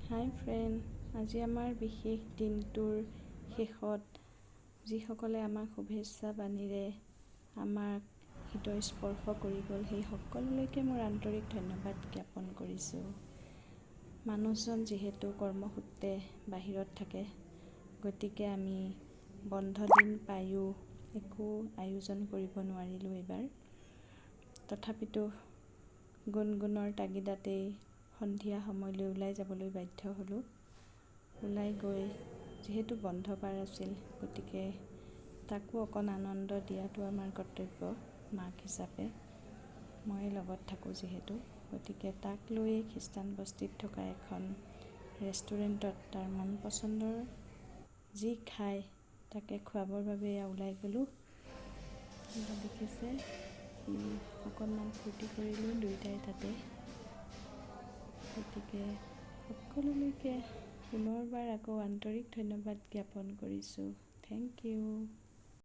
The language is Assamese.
হাই ফ্ৰেণ্ড, আজি আমাৰ বিশেষ দিনটোৰ শেষত যিসকলে আমাক শুভেচ্ছা বাণীৰে আমাক হৃদয় স্পৰ্শ কৰি গ'ল, সেই সকলোলৈকে মোৰ আন্তৰিক ধন্যবাদ জ্ঞাপন কৰিছোঁ। মানুহজন যিহেতু কৰ্মসূত্ৰে বাহিৰত থাকে, গতিকে আমি বন্ধ দিন পায়ো একো আয়োজন কৰিব নোৱাৰিলোঁ এইবাৰ। তথাপিতো গুণগুণৰ তাগিদাতেই সন্ধিয়া সময়লৈ ওলাই যাবলৈ বাধ্য হ'লোঁ। ওলাই গৈ যিহেতু বন্ধ বাৰ আছিল, গতিকে তাকো অকণ আনন্দ দিয়াটো আমাৰ কৰ্তব্য মাক হিচাপে। মই লগত থাকোঁ যিহেতু, গতিকে তাক লৈয়ে খ্ৰীষ্টান বস্তিত থকা এখন ৰেষ্টুৰেণ্টত তাৰ মন পচন্দৰ যি খায় তাকে খুৱাবৰ বাবে ওলাই গ'লোঁ। দেখিছে, অকণমান ফূৰ্তি কৰিলোঁ দুয়োটাই তাতে। গতিকে সকলোলৈকে পুনৰবাৰ আকৌ আন্তৰিক ধন্যবাদ জ্ঞাপন কৰিছোঁ। Thank U.